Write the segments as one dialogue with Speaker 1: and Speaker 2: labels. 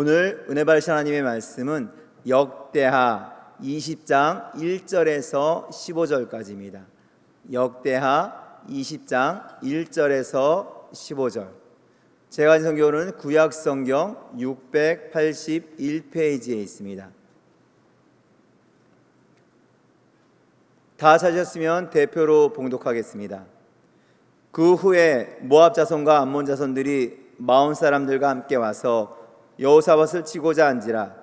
Speaker 1: 오늘 은혜 받으신 하나님의 말씀은 역대하 20장 1절에서 15절까지입니다. 역대하 20장 1절에서 15절. 제가 가진 성경은 구약 성경 681페이지에 있습니다. 다 찾으셨으면 대표로 봉독하겠습니다. 그 후에 모압 자손과 암몬 자손들이 마온 사람들과 함께 와서 여호사밧을 치고자 한지라.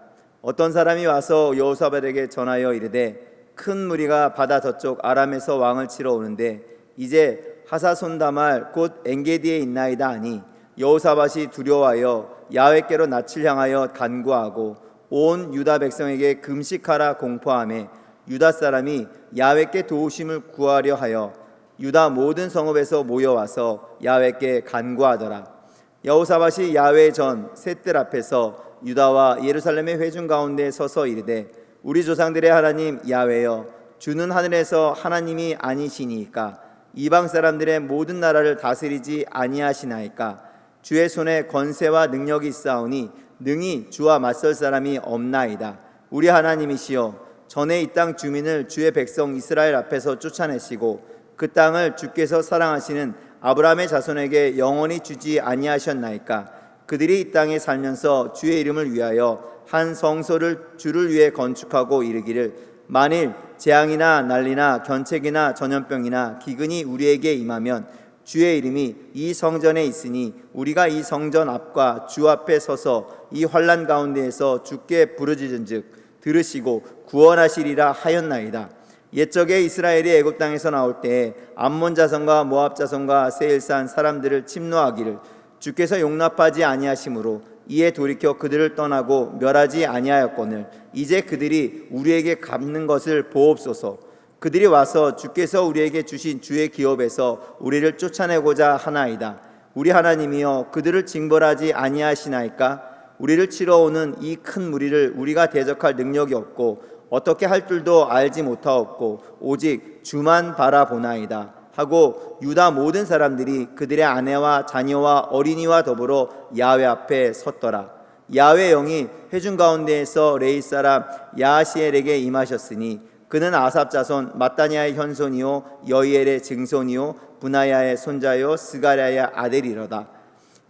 Speaker 1: 어떤 사람이 와서 여호사밧에게 전하여 이르되 큰 무리가 바다 저쪽 아람에서 왕을 치러 오는데 이제 하사손다말 곧 엔게디에 있나이다 하니 여호사밧이 두려워하여 야훼께로 낯을 향하여 간구하고 온 유다 백성에게 금식하라 공포하며 유다 사람이 야훼께 도우심을 구하려 하여 유다 모든 성읍에서 모여와서 야훼께 간구하더라. 여호사밧이 야훼 전 셋들 앞에서 유다와 예루살렘의 회중 가운데 서서 이르되 우리 조상들의 하나님 야훼여, 주는 하늘에서 하나님이 아니시니까 이방 사람들의 모든 나라를 다스리지 아니하시나이까. 주의 손에 권세와 능력이 있사오니 능히 주와 맞설 사람이 없나이다. 우리 하나님이시여, 전에 이 땅 주민을 주의 백성 이스라엘 앞에서 쫓아내시고 그 땅을 주께서 사랑하시는 아브라함의 자손에게 영원히 주지 아니하셨나이까. 그들이 이 땅에 살면서 주의 이름을 위하여 한 성소를 주를 위해 건축하고 이르기를 만일 재앙이나 난리나 견책이나 전염병이나 기근이 우리에게 임하면 주의 이름이 이 성전에 있으니 우리가 이 성전 앞과 주 앞에 서서 이 환난 가운데에서 주께 부르짖은즉 들으시고 구원하시리라 하였나이다. 옛적에 이스라엘이 애굽 땅에서 나올 때에 암몬 자손과 모압 자손과 세일산 사람들을 침노하기를 주께서 용납하지 아니하심으로 이에 돌이켜 그들을 떠나고 멸하지 아니하였거늘 이제 그들이 우리에게 갚는 것을 보옵소서. 그들이 와서 주께서 우리에게 주신 주의 기업에서 우리를 쫓아내고자 하나이다. 우리 하나님이여, 그들을 징벌하지 아니하시나이까. 우리를 치러 오는 이 큰 무리를 우리가 대적할 능력이 없고 어떻게 할 줄도 알지 못하옵고 오직 주만 바라보나이다 하고 유다 모든 사람들이 그들의 아내와 자녀와 어린이와 더불어 야훼 앞에 섰더라. 야훼 영이 회중 가운데에서 레이 사람 야하시엘에게 임하셨으니 그는 아삽 자손 마따니아의 현손이요 여이엘의 증손이요 분하야의 손자요 스가랴의 아들이로다.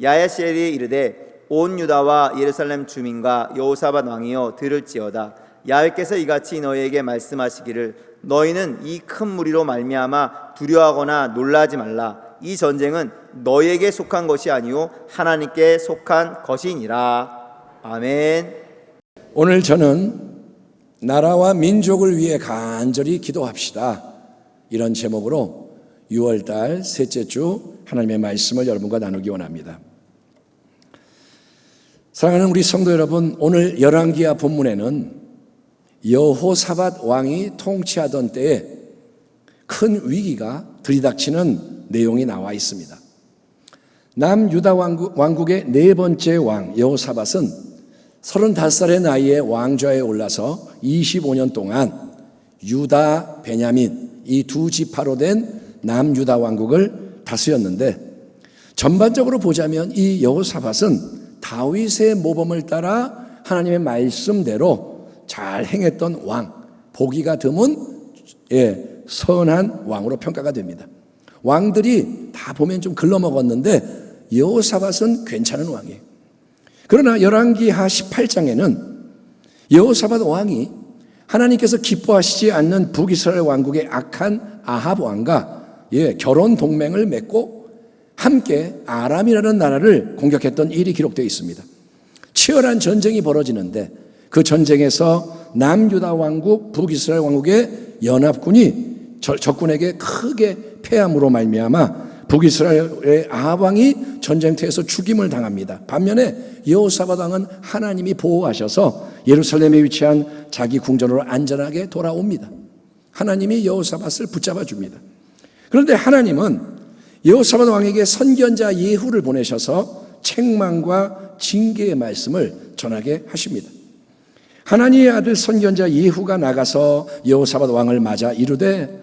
Speaker 1: 야하시엘이 이르되 온 유다와 예루살렘 주민과 여호사밧 왕이여 들을지어다. 야훼께서 이같이 너희에게 말씀하시기를 너희는 이 큰 무리로 말미암아 두려워하거나 놀라지 말라. 이 전쟁은 너희에게 속한 것이 아니요 하나님께 속한 것이니라. 아멘.
Speaker 2: 오늘 저는 나라와 민족을 위해 간절히 기도합시다, 이런 제목으로 6월달 셋째 주 하나님의 말씀을 여러분과 나누기 원합니다. 사랑하는 우리 성도 여러분, 오늘 열왕기하 본문에는 여호사밧 왕이 통치하던 때에 큰 위기가 들이닥치는 내용이 나와 있습니다. 남유다 왕국의 네 번째 왕 여호사밧은 35살의 나이에 왕좌에 올라서 25년 동안 유다, 베냐민 이 두 지파로 된 남유다 왕국을 다스렸는데, 전반적으로 보자면 이 여호사밧은 다윗의 모범을 따라 하나님의 말씀대로 잘 행했던 왕, 보기가 드문 선한 왕으로 평가가 됩니다. 왕들이 다 보면 좀 글러먹었는데 여호사밧은 괜찮은 왕이에요. 그러나 열왕기하 18장에는 여호사밧 왕이 하나님께서 기뻐하시지 않는 북이스라엘 왕국의 악한 아합 왕과 결혼 동맹을 맺고 함께 아람이라는 나라를 공격했던 일이 기록되어 있습니다. 치열한 전쟁이 벌어지는데 그 전쟁에서 남유다 왕국, 북이스라엘 왕국의 연합군이 적군에게 크게 패함으로 말미암아 북이스라엘의 아합 왕이 전쟁터에서 죽임을 당합니다. 반면에 여호사밧 왕은 하나님이 보호하셔서 예루살렘에 위치한 자기 궁전으로 안전하게 돌아옵니다. 하나님이 여호사밧을 붙잡아 줍니다. 그런데 하나님은 여호사밧 왕에게 선견자 예후를 보내셔서 책망과 징계의 말씀을 전하게 하십니다. 하나님의 아들 선견자 예후가 나가서 여호사밧 왕을 맞아 이르되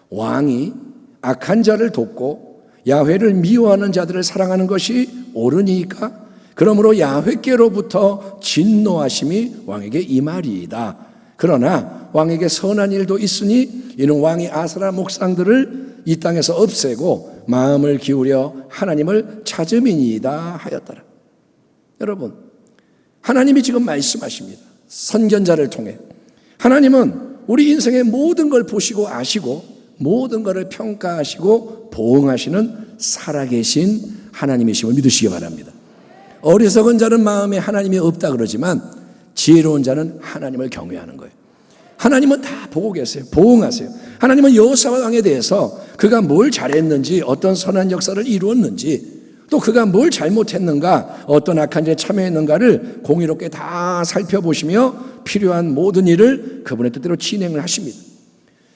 Speaker 2: 왕이 악한 자를 돕고 야훼를 미워하는 자들을 사랑하는 것이 옳으니까 그러므로 야훼께로부터 진노하심이 왕에게 임하리이다. 그러나 왕에게 선한 일도 있으니 이는 왕이 아사라 목상들을 이 땅에서 없애고 마음을 기울여 하나님을 찾음이니이다 하였더라. 여러분, 하나님이 지금 말씀하십니다. 선견자를 통해 하나님은 우리 인생의 모든 걸 보시고 아시고 모든 것을 평가하시고 보응하시는 살아계신 하나님이심을 믿으시기 바랍니다. 어리석은 자는 마음에 하나님이 없다 그러지만 지혜로운 자는 하나님을 경외하는 거예요. 하나님은 다 보고 계세요. 보응하세요. 하나님은 여호사밧 왕에 대해서 그가 뭘 잘했는지, 어떤 선한 역사를 이루었는지, 또 그가 뭘 잘못했는가, 어떤 악한 일에 참여했는가를 공의롭게 다 살펴보시며 필요한 모든 일을 그분의 뜻대로 진행을 하십니다.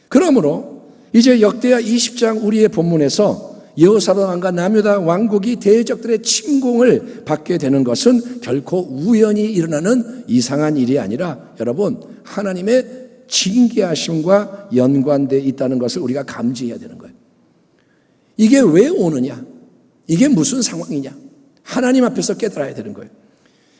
Speaker 2: 그러므로 이제 역대하 20장 우리의 본문에서 여호사밧 왕과 남유다 왕국이 대적들의 침공을 받게 되는 것은 결코 우연히 일어나는 이상한 일이 아니라 여러분, 하나님의 징계하심과 연관되어 있다는 것을 우리가 감지해야 되는 거예요. 이게 왜 오느냐? 이게 무슨 상황이냐? 하나님 앞에서 깨달아야 되는 거예요.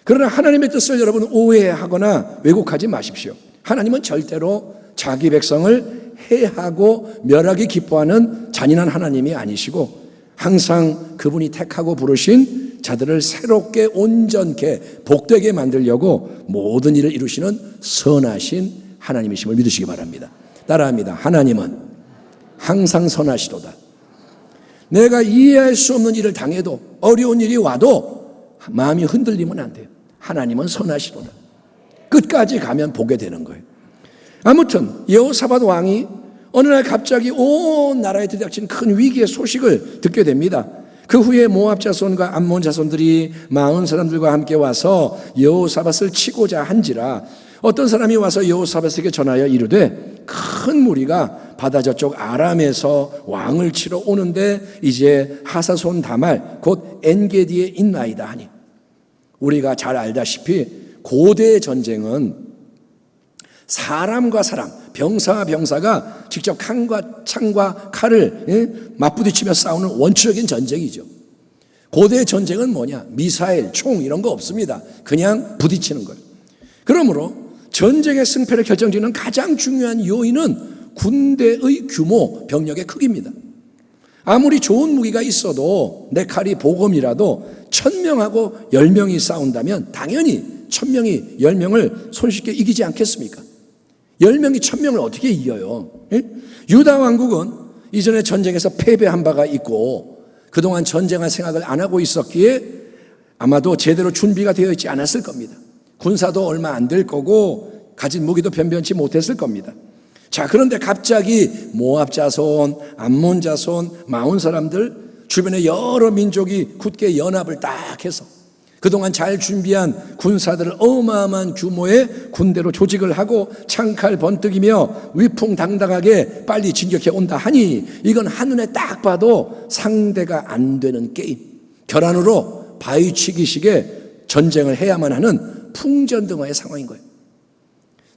Speaker 2: 그러나 하나님의 뜻을 여러분 오해하거나 왜곡하지 마십시오. 하나님은 절대로 자기 백성을 해하고 멸하기 기뻐하는 잔인한 하나님이 아니시고 항상 그분이 택하고 부르신 자들을 새롭게 온전케 복되게 만들려고 모든 일을 이루시는 선하신 하나님이심을 믿으시기 바랍니다. 따라합니다. 하나님은 항상 선하시도다. 내가 이해할 수 없는 일을 당해도 어려운 일이 와도 마음이 흔들리면 안 돼요. 하나님은 선하시도다. 끝까지 가면 보게 되는 거예요. 아무튼 여호사밧 왕이 어느 날 갑자기 온 나라에 들이닥친 큰 위기의 소식을 듣게 됩니다. 그 후에 모압 자손과 암몬 자손들이 마흔 사람들과 함께 와서 여호사밧을 치고자 한지라 어떤 사람이 와서 여호사밧에게 전하여 이르되 큰 무리가 바다 저쪽 아람에서 왕을 치러 오는데 이제 하사손 다말 곧 엔게디에 있나이다 하니, 우리가 잘 알다시피 고대 전쟁은 사람과 사람, 병사와 병사가 직접 창과 칼을 맞부딪히며 싸우는 원초적인 전쟁이죠. 고대 전쟁은 뭐냐? 미사일, 총 이런 거 없습니다. 그냥 부딪히는 거예요. 그러므로 전쟁의 승패를 결정짓는 가장 중요한 요인은 군대의 규모, 병력의 크기입니다. 아무리 좋은 무기가 있어도 내 칼이 보검이라도 1000명하고 10명이 싸운다면 당연히 1000명이 10명을 손쉽게 이기지 않겠습니까? 10명이 1000명을 어떻게 이겨요? 유다 왕국은 이전에 전쟁에서 패배한 바가 있고 그동안 전쟁할 생각을 안 하고 있었기에 아마도 제대로 준비가 되어 있지 않았을 겁니다. 군사도 얼마 안 될 거고 가진 무기도 변변치 못했을 겁니다. 자, 그런데 갑자기 모압 자손, 암몬 자손, 마온 사람들, 주변에 여러 민족이 굳게 연합을 딱 해서 그동안 잘 준비한 군사들을 어마어마한 규모의 군대로 조직을 하고 창칼 번뜩이며 위풍당당하게 빨리 진격해 온다 하니 이건 한눈에 딱 봐도 상대가 안 되는 게임, 결안으로 바위치기식의 전쟁을 해야만 하는 풍전등화의 상황인 거예요.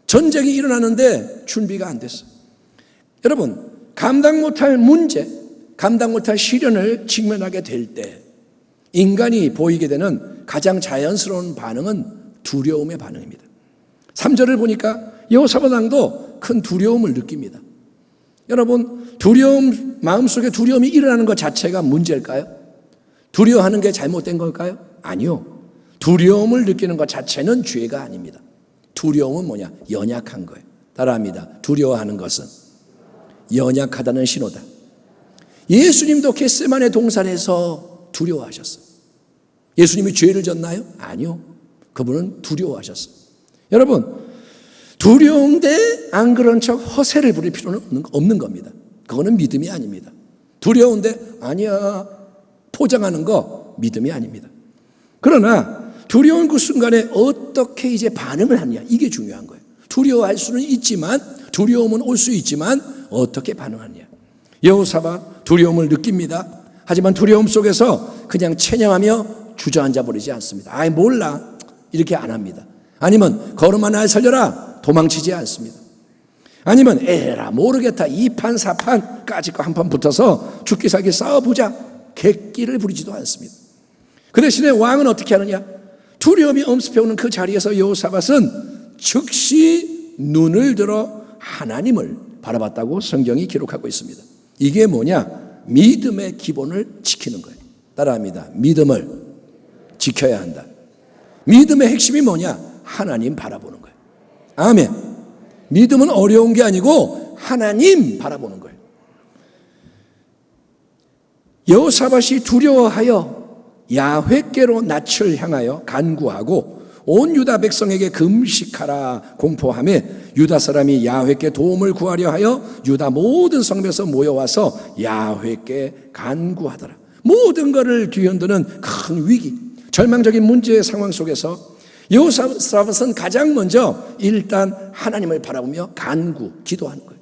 Speaker 2: 전쟁이 일어나는데 준비가 안 됐어요. 여러분, 감당 못할 문제, 감당 못할 시련을 직면하게 될 때 인간이 보이게 되는 가장 자연스러운 반응은 두려움의 반응입니다. 3절을 보니까 여호사밧 왕도 큰 두려움을 느낍니다. 여러분, 마음속에 두려움이 일어나는 것 자체가 문제일까요? 두려워하는 게 잘못된 걸까요? 아니요. 두려움을 느끼는 것 자체는 죄가 아닙니다. 두려움은 뭐냐? 연약한 거예요. 따라합니다. 두려워하는 것은 연약하다는 신호다. 예수님도 겟세마네 동산에서 두려워하셨어요. 예수님이 죄를 졌나요? 아니요. 그분은 두려워하셨어요. 여러분, 두려운데 안 그런 척 허세를 부릴 필요는 없는 겁니다. 그거는 믿음이 아닙니다. 두려운데 아니야 포장하는 거 믿음이 아닙니다. 그러나 두려운 그 순간에 어떻게 이제 반응을 하느냐, 이게 중요한 거예요. 두려워할 수는 있지만, 두려움은 올 수 있지만 어떻게 반응하느냐. 여호사밧 두려움을 느낍니다. 하지만 두려움 속에서 그냥 체념하며 주저앉아 버리지 않습니다. 아이 몰라 이렇게 안 합니다. 아니면 걸음아 날 살려라 도망치지 않습니다. 아니면 에라 모르겠다 2판 4판까지 한 판 붙어서 죽기 살기 싸워보자 객기를 부리지도 않습니다. 그 대신에 왕은 어떻게 하느냐? 두려움이 엄습해오는 그 자리에서 여호사밧은 즉시 눈을 들어 하나님을 바라봤다고 성경이 기록하고 있습니다. 이게 뭐냐? 믿음의 기본을 지키는 거예요. 따라합니다. 믿음을 지켜야 한다. 믿음의 핵심이 뭐냐? 하나님 바라보는 거예요. 아멘. 믿음은 어려운 게 아니고 하나님 바라보는 거예요. 여호사밧이 두려워하여 야훼께로 낯을 향하여 간구하고 온 유다 백성에게 금식하라 공포하며 유다 사람이 야훼께 도움을 구하려 하여 유다 모든 성읍에서 모여와서 야훼께 간구하더라. 모든 것을 뒤흔드는 큰 위기, 절망적인 문제의 상황 속에서 여호사밧은 가장 먼저 일단 하나님을 바라보며 간구, 기도하는 거예요.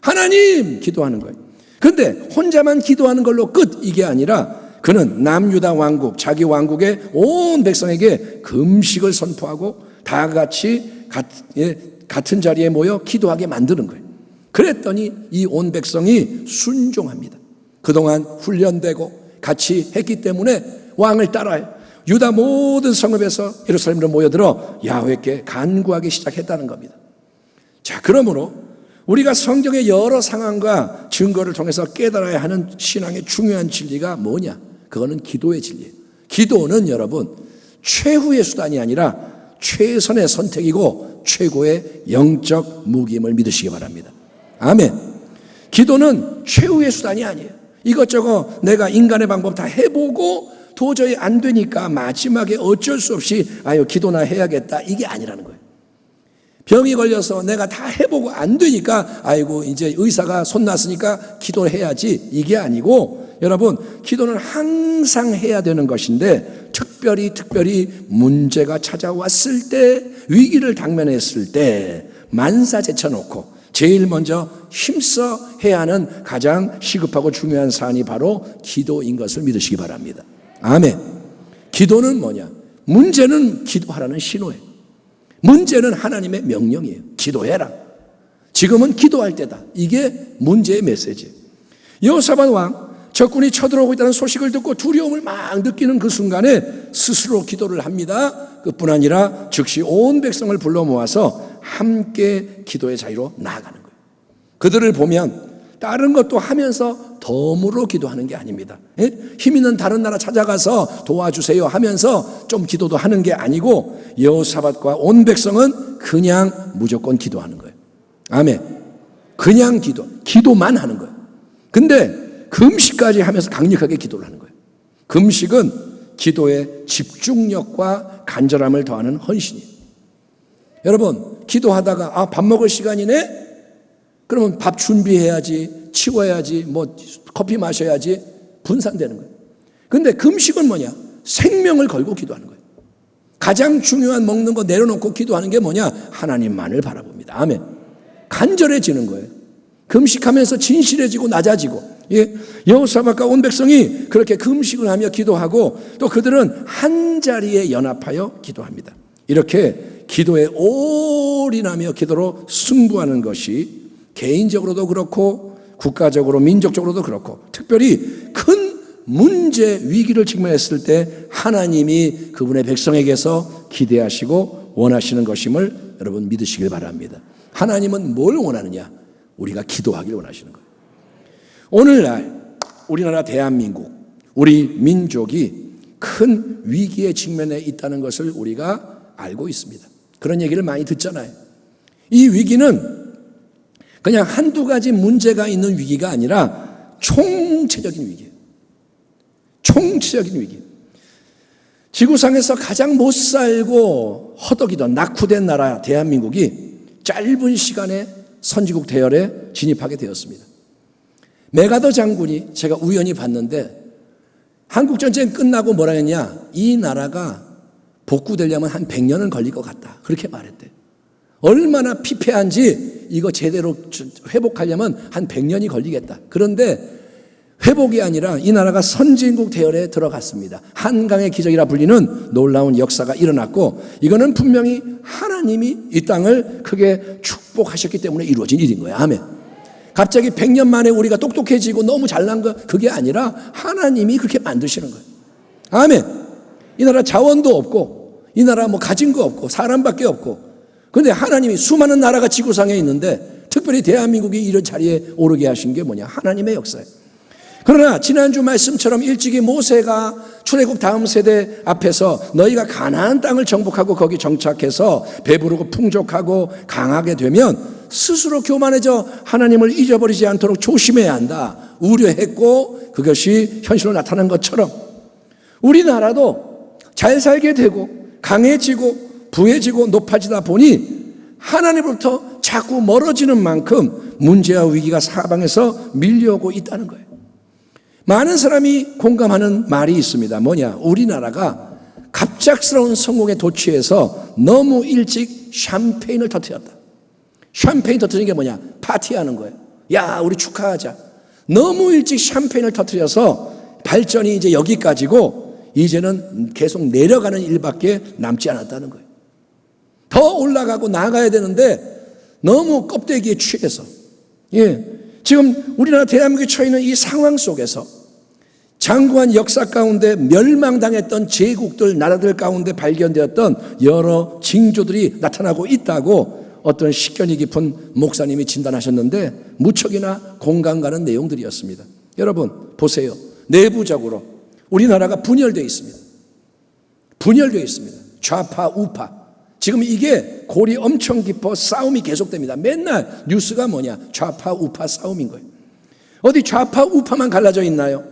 Speaker 2: 하나님! 기도하는 거예요. 그런데 혼자만 기도하는 걸로 끝, 이게 아니라 그는 남유다 왕국, 자기 왕국의 온 백성에게 금식을 선포하고 다 같이 같은 자리에 모여 기도하게 만드는 거예요. 그랬더니 이 온 백성이 순종합니다. 그동안 훈련되고 같이 했기 때문에 왕을 따라요. 유다 모든 성읍에서 예루살렘으로 모여들어 야훼께 간구하기 시작했다는 겁니다. 자, 그러므로 우리가 성경의 여러 상황과 증거를 통해서 깨달아야 하는 신앙의 중요한 진리가 뭐냐? 그거는 기도의 진리예요. 기도는 여러분 최후의 수단이 아니라 최선의 선택이고 최고의 영적 무기임을 믿으시기 바랍니다. 아멘. 기도는 최후의 수단이 아니에요. 이것저것 내가 인간의 방법 다 해보고 도저히 안 되니까 마지막에 어쩔 수 없이 기도나 해야겠다, 이게 아니라는 거예요. 병이 걸려서 내가 다 해보고 안 되니까 이제 의사가 손 놨으니까 기도를 해야지, 이게 아니고 여러분, 기도는 항상 해야 되는 것인데 특별히 문제가 찾아왔을 때, 위기를 당면했을 때 만사 제쳐놓고 제일 먼저 힘써 해야 하는 가장 시급하고 중요한 사안이 바로 기도인 것을 믿으시기 바랍니다. 아멘. 기도는 뭐냐? 문제는 기도하라는 신호예요. 문제는 하나님의 명령이에요. 기도해라. 지금은 기도할 때다. 이게 문제의 메시지예요. 여호사밧 왕, 적군이 쳐들어오고 있다는 소식을 듣고 두려움을 막 느끼는 그 순간에 스스로 기도를 합니다. 그뿐 아니라 즉시 온 백성을 불러 모아서 함께 기도의 자리로 나아가는 거예요. 그들을 보면 다른 것도 하면서 덤으로 기도하는 게 아닙니다. 힘 있는 다른 나라 찾아가서 도와주세요 하면서 좀 기도도 하는 게 아니고 여호사밧과 온 백성은 그냥 무조건 기도하는 거예요. 아멘. 그냥 기도만 하는 거예요. 근데 금식까지 하면서 강력하게 기도를 하는 거예요. 금식은 기도의 집중력과 간절함을 더하는 헌신이에요. 여러분, 기도하다가 밥 먹을 시간이네? 그러면 밥 준비해야지, 치워야지, 커피 마셔야지, 분산되는 거예요. 근데 금식은 뭐냐? 생명을 걸고 기도하는 거예요. 가장 중요한 먹는 거 내려놓고 기도하는 게 뭐냐? 하나님만을 바라봅니다. 아멘. 간절해지는 거예요. 금식하면서 진실해지고 낮아지고. 여호사밧과 온 백성이 그렇게 금식을 하며 기도하고 또 그들은 한 자리에 연합하여 기도합니다. 이렇게 기도에 올인하며 기도로 승부하는 것이 개인적으로도 그렇고 국가적으로 민족적으로도 그렇고 특별히 큰 문제 위기를 직면했을 때 하나님이 그분의 백성에게서 기대하시고 원하시는 것임을 여러분 믿으시길 바랍니다. 하나님은 뭘 원하느냐? 우리가 기도하기를 원하시는 거예요. 오늘날 우리나라 대한민국, 우리 민족이 큰 위기에 직면해 있다는 것을 우리가 알고 있습니다. 그런 얘기를 많이 듣잖아요. 이 위기는 그냥 한두 가지 문제가 있는 위기가 아니라 총체적인 위기예요. 총체적인 위기. 지구상에서 가장 못 살고 허덕이던 낙후된 나라 대한민국이 짧은 시간에 선진국 대열에 진입하게 되었습니다. 메가더 장군이 제가 우연히 봤는데 한국전쟁 끝나고 뭐라 했냐? 이 나라가 복구되려면 한 100년은 걸릴 것 같다. 그렇게 말했대. 얼마나 피폐한지 이거 제대로 회복하려면 한 100년이 걸리겠다. 그런데 회복이 아니라 이 나라가 선진국 대열에 들어갔습니다. 한강의 기적이라 불리는 놀라운 역사가 일어났고 이거는 분명히 하나님이 이 땅을 크게 축복하셨기 때문에 이루어진 일인 거예요. 아멘. 갑자기 100년 만에 우리가 똑똑해지고 너무 잘난 거 그게 아니라 하나님이 그렇게 만드시는 거예요. 아멘. 이 나라 자원도 없고 이 나라 뭐 가진 거 없고 사람밖에 없고, 그런데 하나님이 수많은 나라가 지구상에 있는데 특별히 대한민국이 이런 자리에 오르게 하신 게 뭐냐? 하나님의 역사예요. 그러나 지난주 말씀처럼 일찍이 모세가 출애굽 다음 세대 앞에서 너희가 가나안 땅을 정복하고 거기 정착해서 배부르고 풍족하고 강하게 되면 스스로 교만해져 하나님을 잊어버리지 않도록 조심해야 한다, 우려했고 그것이 현실로 나타난 것처럼 우리나라도 잘 살게 되고 강해지고 부해지고 높아지다 보니 하나님으로부터 자꾸 멀어지는 만큼 문제와 위기가 사방에서 밀려오고 있다는 거예요. 많은 사람이 공감하는 말이 있습니다. 뭐냐? 우리나라가 갑작스러운 성공에 도취해서 너무 일찍 샴페인을 터뜨렸다. 샴페인 터뜨리는 게 뭐냐? 파티하는 거예요. 야, 우리 축하하자. 너무 일찍 샴페인을 터뜨려서 발전이 이제 여기까지고 이제는 계속 내려가는 일밖에 남지 않았다는 거예요. 더 올라가고 나가야 되는데 너무 껍데기에 취해서, 지금 우리나라 대한민국에 처해 있는 이 상황 속에서 장구한 역사 가운데 멸망당했던 제국들, 나라들 가운데 발견되었던 여러 징조들이 나타나고 있다고 어떤 식견이 깊은 목사님이 진단하셨는데 무척이나 공감 가는 내용들이었습니다. 여러분 보세요. 내부적으로 우리나라가 분열되어 있습니다. 분열되어 있습니다. 좌파 우파. 지금 이게 골이 엄청 깊어 싸움이 계속됩니다. 맨날 뉴스가 뭐냐? 좌파 우파 싸움인 거예요. 어디 좌파 우파만 갈라져 있나요?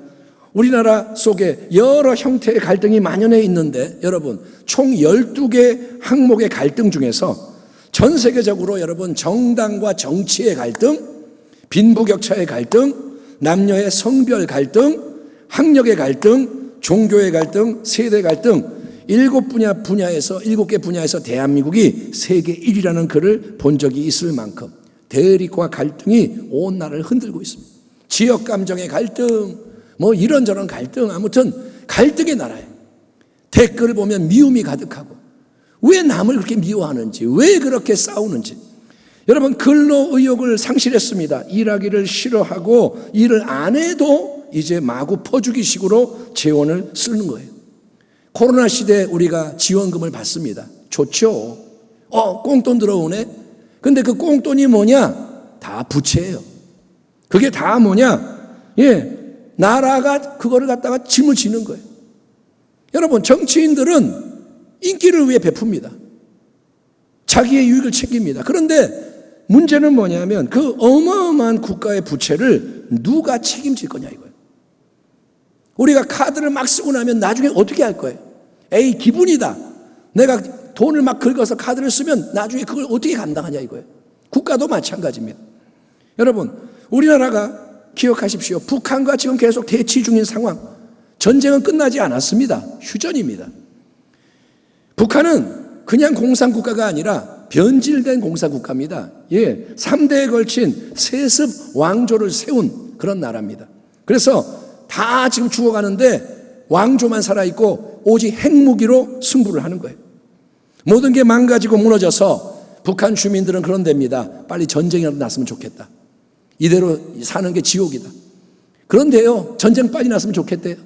Speaker 2: 우리나라 속에 여러 형태의 갈등이 만연해 있는데 여러분 총 12개 항목의 갈등 중에서 전 세계적으로 여러분 정당과 정치의 갈등, 빈부격차의 갈등, 남녀의 성별 갈등, 학력의 갈등, 종교의 갈등, 세대 갈등, 7개 분야에서 대한민국이 세계 1위라는 글을 본 적이 있을 만큼 대립과 갈등이 온 나라를 흔들고 있습니다. 지역 감정의 갈등, 뭐 이런저런 갈등, 아무튼 갈등의 나라예요. 댓글을 보면 미움이 가득하고 왜 남을 그렇게 미워하는지, 왜 그렇게 싸우는지. 여러분 근로 의욕을 상실했습니다. 일하기를 싫어하고 일을 안 해도 이제 마구 퍼주기식으로 재원을 쓰는 거예요. 코로나 시대에 우리가 지원금을 받습니다. 좋죠. 꽁돈 들어오네. 근데 그 꽁돈이 뭐냐? 다 부채예요. 그게 다 뭐냐? 나라가 그거를 갖다가 짐을 지는 거예요. 여러분 정치인들은 인기를 위해 베풉니다. 자기의 유익을 챙깁니다. 그런데 문제는 뭐냐면 그 어마어마한 국가의 부채를 누가 책임질 거냐 이거예요. 우리가 카드를 막 쓰고 나면 나중에 어떻게 할 거예요? 에이 기분이다. 내가 돈을 막 긁어서 카드를 쓰면 나중에 그걸 어떻게 감당하냐 이거예요. 국가도 마찬가지입니다. 여러분 우리나라가 기억하십시오. 북한과 지금 계속 대치 중인 상황. 전쟁은 끝나지 않았습니다. 휴전입니다. 북한은 그냥 공산국가가 아니라 변질된 공산국가입니다. 3대에 걸친 세습 왕조를 세운 그런 나라입니다. 그래서 다 지금 죽어가는데 왕조만 살아있고 오직 핵무기로 승부를 하는 거예요. 모든 게 망가지고 무너져서 북한 주민들은 그런 데입니다. 빨리 전쟁이라도 났으면 좋겠다. 이대로 사는 게 지옥이다. 그런데요, 전쟁 빨리 났으면 좋겠대요.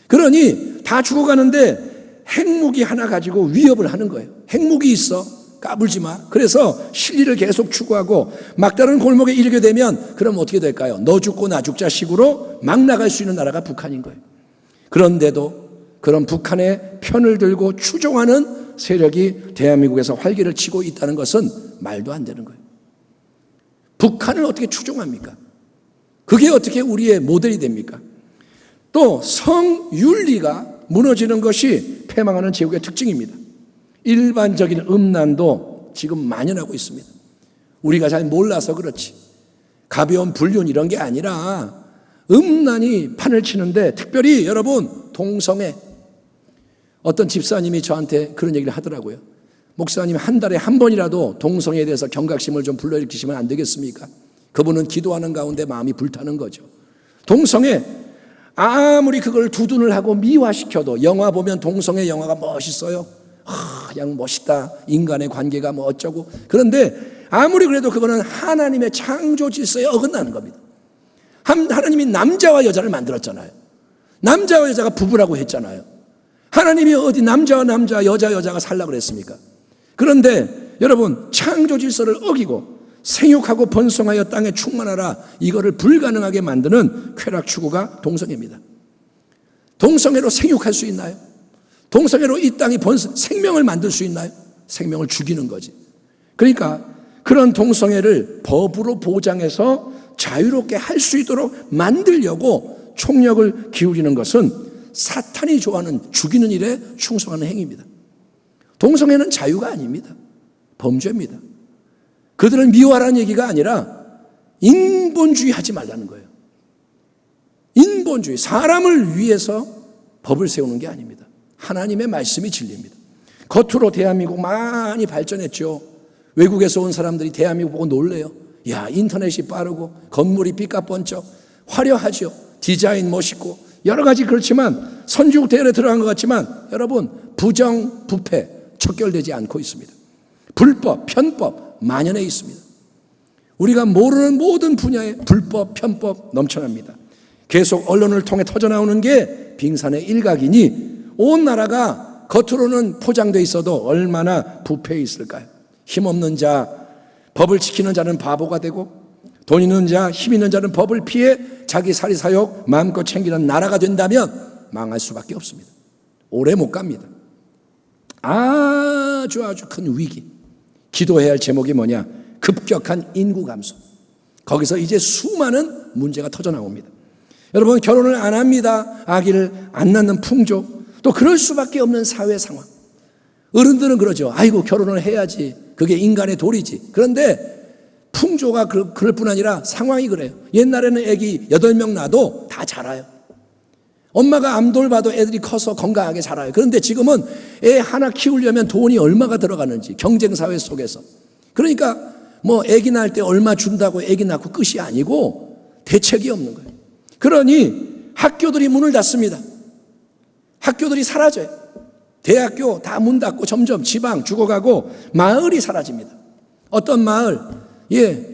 Speaker 2: 그러니 다 죽어가는데 핵무기 하나 가지고 위협을 하는 거예요. 핵무기 있어. 까불지 마. 그래서 실리를 계속 추구하고 막다른 골목에 이르게 되면 그럼 어떻게 될까요? 너 죽고 나 죽자 식으로 막 나갈 수 있는 나라가 북한인 거예요. 그런데도 그런 북한의 편을 들고 추종하는 세력이 대한민국에서 활기를 치고 있다는 것은 말도 안 되는 거예요. 북한을 어떻게 추종합니까? 그게 어떻게 우리의 모델이 됩니까? 또 성윤리가 무너지는 것이 패망하는 제국의 특징입니다. 일반적인 음란도 지금 만연하고 있습니다. 우리가 잘 몰라서 그렇지. 가벼운 불륜 이런 게 아니라 음란이 판을 치는데 특별히 여러분 동성애. 어떤 집사님이 저한테 그런 얘기를 하더라고요. 목사님 한 달에 한 번이라도 동성애에 대해서 경각심을 좀 불러일으키시면 안 되겠습니까? 그분은 기도하는 가운데 마음이 불타는 거죠. 동성애 아무리 그걸 두둔을 하고 미화시켜도 영화 보면 동성애 영화가 멋있어요. 그냥 멋있다. 인간의 관계가 뭐 어쩌고. 그런데 아무리 그래도 그거는 하나님의 창조 질서에 어긋나는 겁니다. 하나님이 남자와 여자를 만들었잖아요. 남자와 여자가 부부라고 했잖아요. 하나님이 어디 남자와 남자, 여자가 살라 그랬습니까? 그런데 여러분, 창조 질서를 어기고 생육하고 번성하여 땅에 충만하라, 이거를 불가능하게 만드는 쾌락 추구가 동성애입니다. 동성애로 생육할 수 있나요? 동성애로 이 땅이 생명을 만들 수 있나요? 생명을 죽이는 거지. 그러니까 그런 동성애를 법으로 보장해서 자유롭게 할 수 있도록 만들려고 총력을 기울이는 것은 사탄이 좋아하는 죽이는 일에 충성하는 행위입니다. 동성애는 자유가 아닙니다. 범죄입니다. 그들을 미워하라는 얘기가 아니라 인본주의 하지 말라는 거예요. 인본주의, 사람을 위해서 법을 세우는 게 아닙니다. 하나님의 말씀이 진리입니다. 겉으로 대한민국 많이 발전했죠. 외국에서 온 사람들이 대한민국 보고 놀래요. 야, 인터넷이 빠르고 건물이 삐까뻔쩍 화려하죠. 디자인 멋있고 여러 가지. 그렇지만 선진국 대열에 들어간 것 같지만 여러분, 부정, 부패 척결되지 않고 있습니다. 불법, 편법 만연해 있습니다. 우리가 모르는 모든 분야에 불법, 편법 넘쳐납니다. 계속 언론을 통해 터져나오는 게 빙산의 일각이니 온 나라가 겉으로는 포장되어 있어도 얼마나 부패해 있을까요? 힘없는 자, 법을 지키는 자는 바보가 되고 돈 있는 자, 힘 있는 자는 법을 피해 자기 사리사욕 마음껏 챙기는 나라가 된다면 망할 수밖에 없습니다. 오래 못 갑니다. 아주 큰 위기. 기도해야 할 제목이 뭐냐? 급격한 인구 감소. 거기서 이제 수많은 문제가 터져나옵니다. 여러분, 결혼을 안 합니다. 아기를 안 낳는 풍조, 또 그럴 수밖에 없는 사회 상황. 어른들은 그러죠. 아이고, 결혼을 해야지. 그게 인간의 도리지. 그런데 풍조가 그럴 뿐 아니라 상황이 그래요. 옛날에는 애기 8명 낳아도 다 자라요. 엄마가 암 돌봐도 애들이 커서 건강하게 자라요. 그런데 지금은 애 하나 키우려면 돈이 얼마가 들어가는지, 경쟁사회 속에서. 그러니까 뭐 애기 낳을 때 얼마 준다고 애기 낳고 끝이 아니고 대책이 없는 거예요. 그러니 학교들이 문을 닫습니다. 학교들이 사라져요. 대학교 다 문 닫고 점점 지방 죽어가고 마을이 사라집니다. 어떤 마을,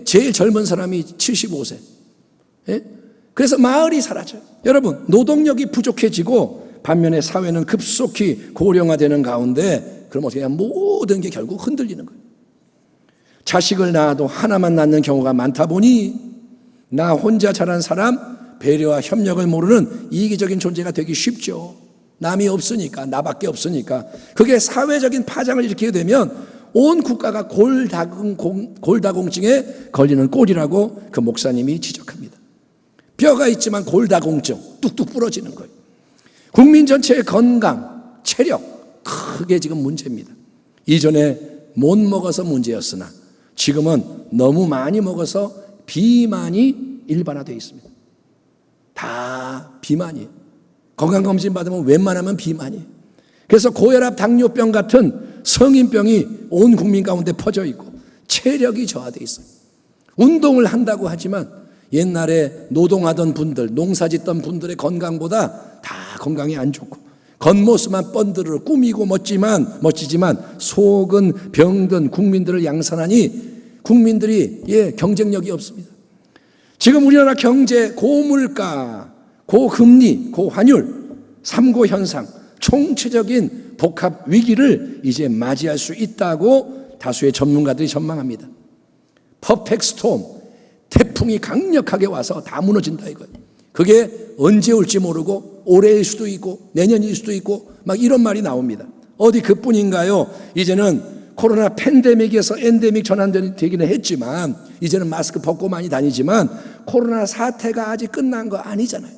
Speaker 2: 제일 젊은 사람이 75세. 그래서 마을이 사라져요. 여러분, 노동력이 부족해지고 반면에 사회는 급속히 고령화되는 가운데 그럼 어떻게 하면 모든 게 결국 흔들리는 거예요. 자식을 낳아도 하나만 낳는 경우가 많다 보니 나 혼자 자란 사람, 배려와 협력을 모르는 이기적인 존재가 되기 쉽죠. 남이 없으니까, 나밖에 없으니까. 그게 사회적인 파장을 일으키게 되면 온 국가가 골다공증에 걸리는 꼴이라고 그 목사님이 지적합니다. 뼈가 있지만 골다공증, 뚝뚝 부러지는 거예요. 국민 전체의 건강, 체력, 크게 지금 문제입니다. 이전에 못 먹어서 문제였으나 지금은 너무 많이 먹어서 비만이 일반화되어 있습니다. 다 비만이에요. 건강검진 받으면 웬만하면 비만이에요. 그래서 고혈압, 당뇨병 같은 성인병이 온 국민 가운데 퍼져 있고 체력이 저하되어 있어요. 운동을 한다고 하지만 옛날에 노동하던 분들, 농사짓던 분들의 건강보다 다 건강이 안 좋고 겉모습만 번들어 꾸미고 멋지지만 속은 병든 국민들을 양산하니 국민들이 경쟁력이 없습니다. 지금 우리나라 경제 고물가, 고금리, 고환율, 3고 현상, 총체적인 복합 위기를 이제 맞이할 수 있다고 다수의 전문가들이 전망합니다. 퍼펙트 스톰, 태풍이 강력하게 와서 다 무너진다 이거예요. 그게 언제 올지 모르고 올해일 수도 있고 내년일 수도 있고 막 이런 말이 나옵니다. 어디 그뿐인가요? 이제는 코로나 팬데믹에서 엔데믹 전환되기는 했지만 이제는 마스크 벗고 많이 다니지만 코로나 사태가 아직 끝난 거 아니잖아요.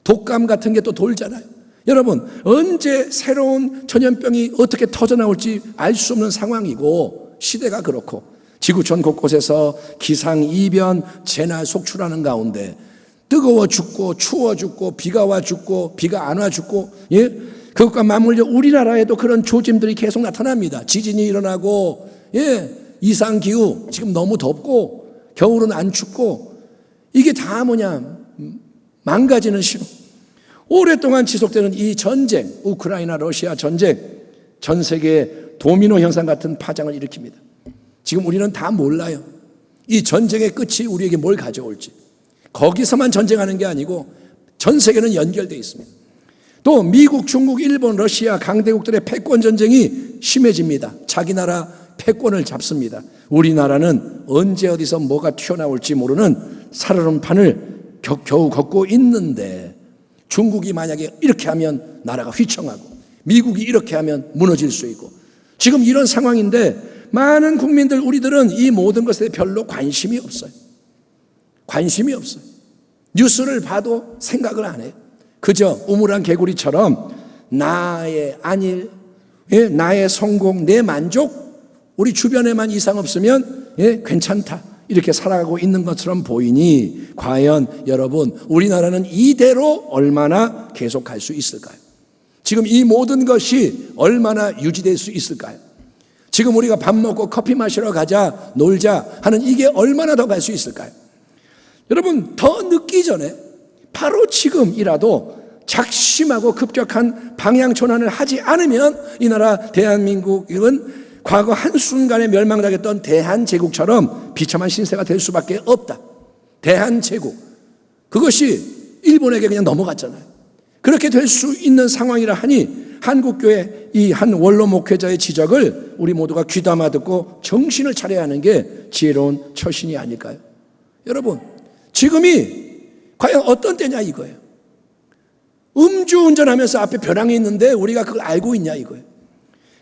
Speaker 2: 독감 같은 게 또 돌잖아요. 여러분, 언제 새로운 전염병이 어떻게 터져나올지 알 수 없는 상황이고 시대가 그렇고 지구촌 곳곳에서 기상이변, 재난 속출하는 가운데 뜨거워 죽고 추워 죽고 비가 와 죽고 비가 안 와 죽고 그것과 맞물려 우리나라에도 그런 조짐들이 계속 나타납니다. 지진이 일어나고 이상기후, 지금 너무 덥고 겨울은 안 춥고 이게 다 뭐냐, 망가지는 신호. 오랫동안 지속되는 이 전쟁, 우크라이나 러시아 전쟁, 전 세계의 도미노 현상 같은 파장을 일으킵니다. 지금 우리는 다 몰라요. 이 전쟁의 끝이 우리에게 뭘 가져올지. 거기서만 전쟁하는 게 아니고 전 세계는 연결되어 있습니다. 또 미국, 중국, 일본, 러시아 강대국들의 패권 전쟁이 심해집니다. 자기 나라 패권을 잡습니다. 우리나라는 언제 어디서 뭐가 튀어나올지 모르는 살얼음판을 겨우 걷고 있는데, 중국이 만약에 이렇게 하면 나라가 휘청하고 미국이 이렇게 하면 무너질 수 있고, 지금 이런 상황인데 많은 국민들, 우리들은 이 모든 것에 별로 관심이 없어요. 관심이 없어요. 뉴스를 봐도 생각을 안 해요. 그저 우물안 개구리처럼 나의 안일, 나의 성공, 내 만족, 우리 주변에만 이상 없으면 괜찮다, 이렇게 살아가고 있는 것처럼 보이니, 과연 여러분, 우리나라는 이대로 얼마나 계속할 수 있을까요? 지금 이 모든 것이 얼마나 유지될 수 있을까요? 지금 우리가 밥 먹고 커피 마시러 가자, 놀자 하는 이게 얼마나 더 갈 수 있을까요? 여러분, 더 늦기 전에 바로 지금이라도 작심하고 급격한 방향 전환을 하지 않으면 이 나라 대한민국은 과거 한순간에 멸망당했던 대한제국처럼 비참한 신세가 될 수밖에 없다. 대한제국, 그것이 일본에게 그냥 넘어갔잖아요. 그렇게 될 수 있는 상황이라 하니 한국교회 이 한 원로 목회자의 지적을 우리 모두가 귀담아 듣고 정신을 차려야 하는 게 지혜로운 처신이 아닐까요? 여러분, 지금이 과연 어떤 때냐 이거예요. 음주운전하면서 앞에 벼랑이 있는데 우리가 그걸 알고 있냐 이거예요.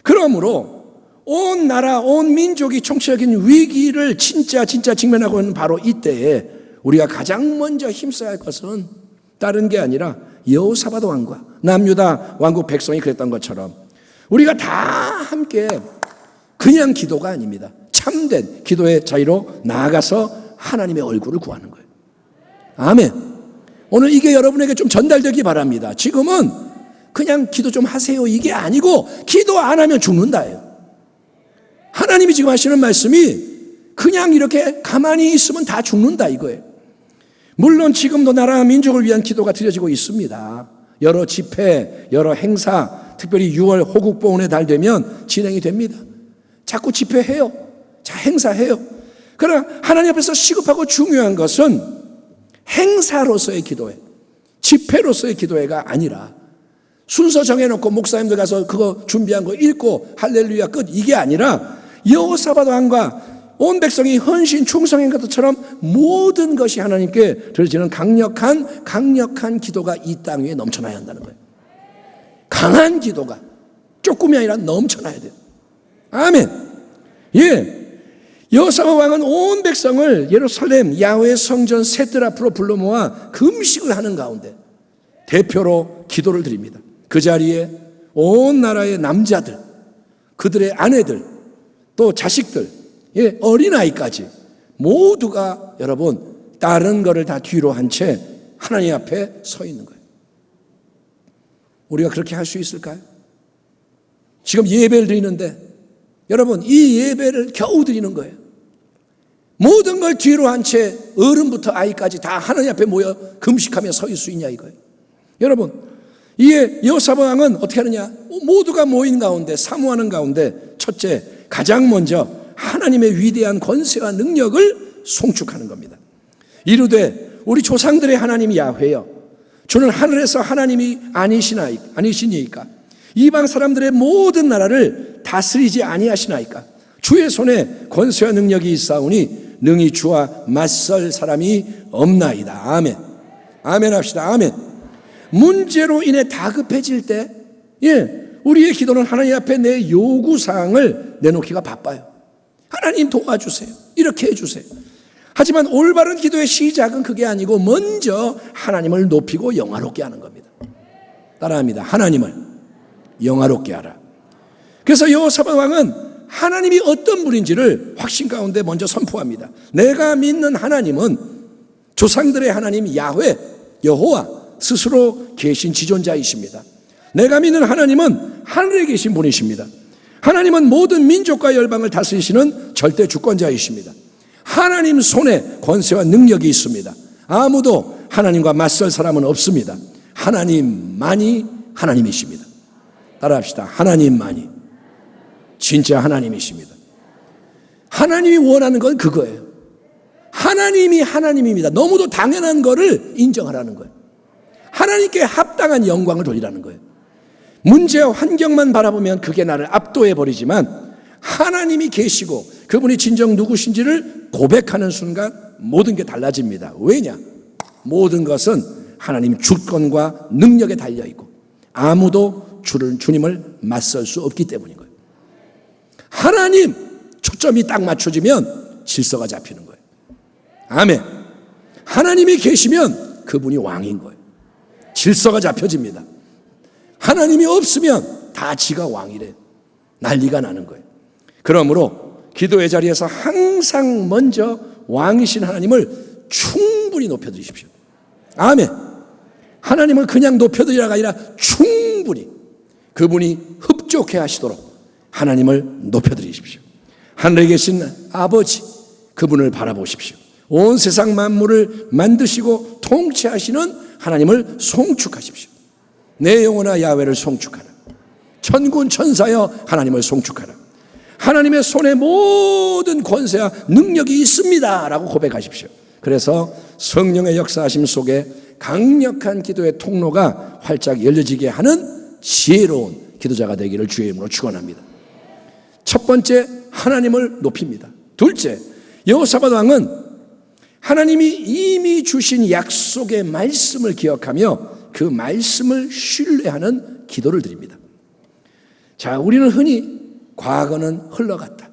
Speaker 2: 그러므로 온 나라, 온 민족이 총체적인 위기를 진짜 직면하고 있는 바로 이때에 우리가 가장 먼저 힘써야 할 것은 다른 게 아니라 여호사밧 왕과 남유다 왕국 백성이 그랬던 것처럼 우리가 다 함께 그냥 기도가 아닙니다. 참된 기도의 자리로 나아가서 하나님의 얼굴을 구하는 거예요. 아멘. 오늘 이게 여러분에게 좀 전달되기 바랍니다. 지금은 그냥 기도 좀 하세요 이게 아니고, 기도 안 하면 죽는다예요. 하나님이 지금 하시는 말씀이 그냥 이렇게 가만히 있으면 다 죽는다 이거예요. 물론 지금도 나라와 민족을 위한 기도가 드려지고 있습니다. 여러 집회, 여러 행사, 특별히 6월 호국보훈의 달 되면 진행이 됩니다. 자꾸 집회해요. 자, 행사해요. 그러나 하나님 앞에서 시급하고 중요한 것은 행사로서의 기도회, 집회로서의 기도회가 아니라 순서 정해놓고 목사님들 가서 그거 준비한 거 읽고 할렐루야 끝, 이게 아니라 여호사밧 왕과 온 백성이 헌신 충성인 것처럼 모든 것이 하나님께 드려지는 강력한 기도가 이 땅 위에 넘쳐나야 한다는 거예요. 강한 기도가 조금이 아니라 넘쳐나야 돼요. 아멘. 여호사밧 왕은 온 백성을 예루살렘 야훼 성전 셋들 앞으로 불러 모아 금식을 하는 가운데 대표로 기도를 드립니다. 그 자리에 온 나라의 남자들, 그들의 아내들, 또 자식들, 어린아이까지 모두가 여러분 다른 거를 다 뒤로 한 채 하나님 앞에 서 있는 거예요. 우리가 그렇게 할 수 있을까요? 지금 예배를 드리는데 여러분, 이 예배를 겨우 드리는 거예요. 모든 걸 뒤로 한 채 어른부터 아이까지 다 하나님 앞에 모여 금식하며 서 있을 수 있냐 이거예요. 여러분, 이에 여호사밧 왕은 어떻게 하느냐? 모두가 모인 가운데, 사모하는 가운데 첫째, 가장 먼저 하나님의 위대한 권세와 능력을 송축하는 겁니다. 이르되 우리 조상들의 하나님 야훼여, 주는 하늘에서 하나님이 아니시니까 이방 사람들의 모든 나라를 다스리지 아니하시나이까. 주의 손에 권세와 능력이 있사오니 능히 주와 맞설 사람이 없나이다. 아멘. 아멘 합시다. 아멘. 문제로 인해 다급해질 때 우리의 기도는 하나님 앞에 내 요구사항을 내놓기가 바빠요. 하나님 도와주세요. 이렇게 해주세요. 하지만 올바른 기도의 시작은 그게 아니고 먼저 하나님을 높이고 영화롭게 하는 겁니다. 따라합니다. 하나님을 영화롭게 하라. 그래서 여호사밧 왕은 하나님이 어떤 분인지를 확신 가운데 먼저 선포합니다. 내가 믿는 하나님은 조상들의 하나님 야훼, 여호와 스스로 계신 지존자이십니다. 내가 믿는 하나님은 하늘에 계신 분이십니다. 하나님은 모든 민족과 열방을 다스리시는 절대 주권자이십니다. 하나님 손에 권세와 능력이 있습니다. 아무도 하나님과 맞설 사람은 없습니다. 하나님만이 하나님이십니다. 따라합시다. 하나님만이 진짜 하나님이십니다. 하나님이 원하는 건 그거예요. 하나님이 하나님입니다. 너무도 당연한 거를 인정하라는 거예요. 하나님께 합당한 영광을 돌리라는 거예요. 문제와 환경만 바라보면 그게 나를 압도해 버리지만 하나님이 계시고 그분이 진정 누구신지를 고백하는 순간 모든 게 달라집니다. 왜냐? 모든 것은 하나님 주권과 능력에 달려있고 아무도 주님을 맞설 수 없기 때문인 거예요. 하나님 초점이 딱 맞춰지면 질서가 잡히는 거예요. 아멘. 하나님이 계시면 그분이 왕인 거예요. 질서가 잡혀집니다. 하나님이 없으면 다 지가 왕이래. 난리가 나는 거예요. 그러므로 기도의 자리에서 항상 먼저 왕이신 하나님을 충분히 높여드리십시오. 아멘. 하나님을 그냥 높여드리라가 아니라 충분히 그분이 흡족해 하시도록 하나님을 높여드리십시오. 하늘에 계신 아버지, 그분을 바라보십시오. 온 세상 만물을 만드시고 통치하시는 하나님을 송축하십시오. 내 영혼아 야훼를 송축하라. 천군 천사여 하나님을 송축하라. 하나님의 손에 모든 권세와 능력이 있습니다 라고 고백하십시오. 그래서 성령의 역사하심 속에 강력한 기도의 통로가 활짝 열려지게 하는 지혜로운 기도자가 되기를 주의 이름으로 축원합니다. 첫 번째, 하나님을 높입니다. 둘째, 여호사밧 왕은 하나님이 이미 주신 약속의 말씀을 기억하며 그 말씀을 신뢰하는 기도를 드립니다. 자, 우리는 흔히 과거는 흘러갔다,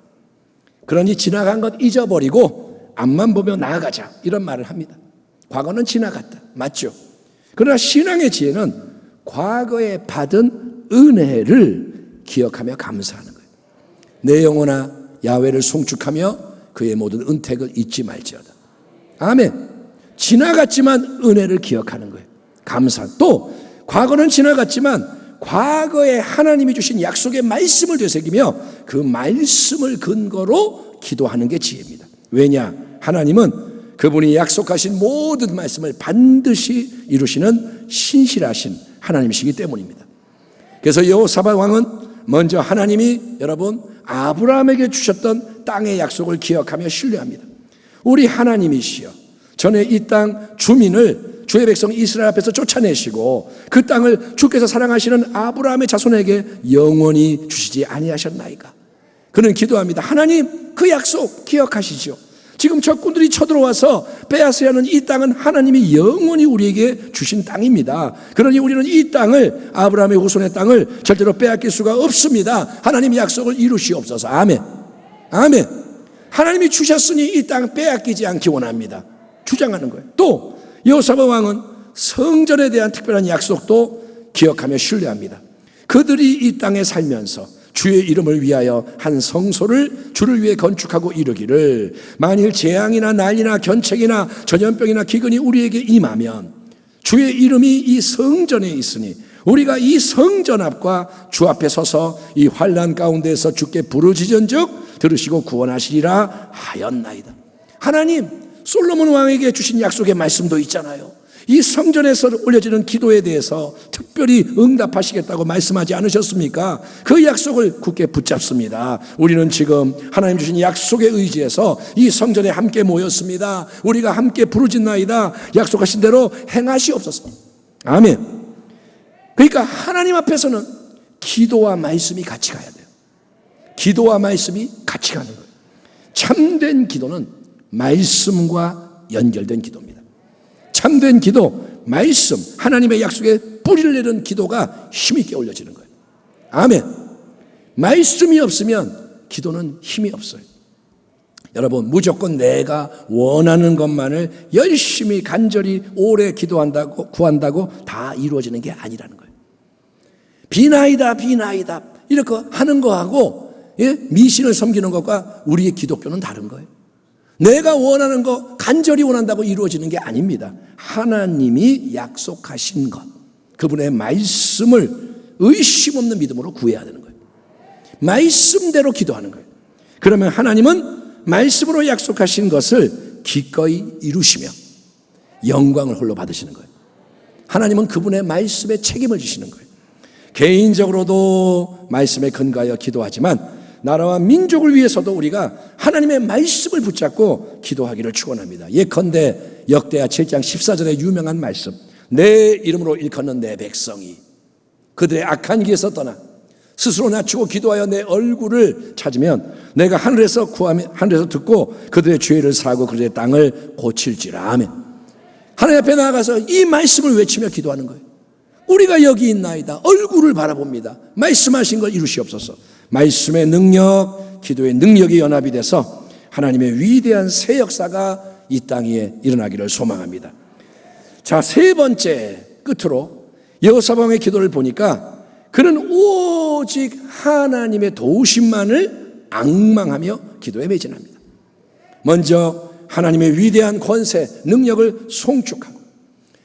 Speaker 2: 그러니 지나간 것 잊어버리고 앞만 보며 나아가자, 이런 말을 합니다. 과거는 지나갔다, 맞죠? 그러나 신앙의 지혜는 과거에 받은 은혜를 기억하며 감사하는 거예요. 내 영혼아 야훼를 송축하며 그의 모든 은택을 잊지 말지어다. 아멘. 지나갔지만 은혜를 기억하는 거예요. 감사. 또 과거는 지나갔지만 과거에 하나님이 주신 약속의 말씀을 되새기며 그 말씀을 근거로 기도하는 게 지혜입니다. 왜냐? 하나님은 그분이 약속하신 모든 말씀을 반드시 이루시는 신실하신 하나님이시기 때문입니다. 그래서 여호사밧 왕은 먼저 하나님이 여러분 아브라함에게 주셨던 땅의 약속을 기억하며 신뢰합니다. 우리 하나님이시여, 전에 이 땅 주민을 주의 백성 이스라엘 앞에서 쫓아내시고 그 땅을 주께서 사랑하시는 아브라함의 자손에게 영원히 주시지 아니하셨나이까. 그는 기도합니다. 하나님, 그 약속 기억하시죠. 지금 적군들이 쳐들어와서 빼앗아야 하는 이 땅은 하나님이 영원히 우리에게 주신 땅입니다. 그러니 우리는 이 땅을, 아브라함의 후손의 땅을 절대로 빼앗길 수가 없습니다. 하나님의 약속을 이루시옵소서. 아멘. 아멘. 하나님이 주셨으니 이 땅 빼앗기지 않기 원합니다. 주장하는 거예요. 또 여호사밧 왕은 성전에 대한 특별한 약속도 기억하며 신뢰합니다. 그들이 이 땅에 살면서 주의 이름을 위하여 한 성소를 주를 위해 건축하고 이르기를, 만일 재앙이나 난리나 견책이나 전염병이나 기근이 우리에게 임하면 주의 이름이 이 성전에 있으니 우리가 이 성전 앞과 주 앞에 서서 이 환난 가운데에서 주께 부르짖은즉 들으시고 구원하시리라 하였나이다. 하나님, 솔로몬 왕에게 주신 약속의 말씀도 있잖아요. 이 성전에서 올려지는 기도에 대해서 특별히 응답하시겠다고 말씀하지 않으셨습니까? 그 약속을 굳게 붙잡습니다. 우리는 지금 하나님 주신 약속에 의지해서 이 성전에 함께 모였습니다. 우리가 함께 부르짖나이다. 약속하신 대로 행하시옵소서. 아멘. 그러니까 하나님 앞에서는 기도와 말씀이 같이 가야 돼요. 기도와 말씀이 같이 가는 거예요. 참된 기도는 말씀과 연결된 기도입니다. 참된 기도, 말씀, 하나님의 약속에 뿌리를 내는 기도가 힘있게 올려지는 거예요. 아멘. 말씀이 없으면 기도는 힘이 없어요. 여러분, 무조건 내가 원하는 것만을 열심히 간절히 오래 기도한다고, 구한다고 다 이루어지는 게 아니라는 거예요. 비나이다 비나이다 이렇게 하는 거하고 미신을 섬기는 것과 우리의 기독교는 다른 거예요. 내가 원하는 거 간절히 원한다고 이루어지는 게 아닙니다. 하나님이 약속하신 것, 그분의 말씀을 의심 없는 믿음으로 구해야 되는 거예요. 말씀대로 기도하는 거예요. 그러면 하나님은 말씀으로 약속하신 것을 기꺼이 이루시며 영광을 홀로 받으시는 거예요. 하나님은 그분의 말씀에 책임을 지시는 거예요. 개인적으로도 말씀에 근거하여 기도하지만 나라와 민족을 위해서도 우리가 하나님의 말씀을 붙잡고 기도하기를 축원합니다. 예컨대 역대하 7장 14절의 유명한 말씀, 내 이름으로 일컫는 내 백성이 그들의 악한 길에서 떠나 스스로 낮추고 기도하여 내 얼굴을 찾으면 내가 하늘에서 듣고 그들의 죄를 사하고 그들의 땅을 고칠지라. 아멘. 하나님 앞에 나아가서 이 말씀을 외치며 기도하는 거예요. 우리가 여기 있나이다. 얼굴을 바라봅니다. 말씀하신 걸 이루시옵소서. 말씀의 능력, 기도의 능력이 연합이 돼서 하나님의 위대한 새 역사가 이 땅 위에 일어나기를 소망합니다. 자, 세 번째 끝으로 여호사밧의 기도를 보니까 그는 오직 하나님의 도우심만을 앙망하며 기도에 매진합니다. 먼저 하나님의 위대한 권세, 능력을 송축하고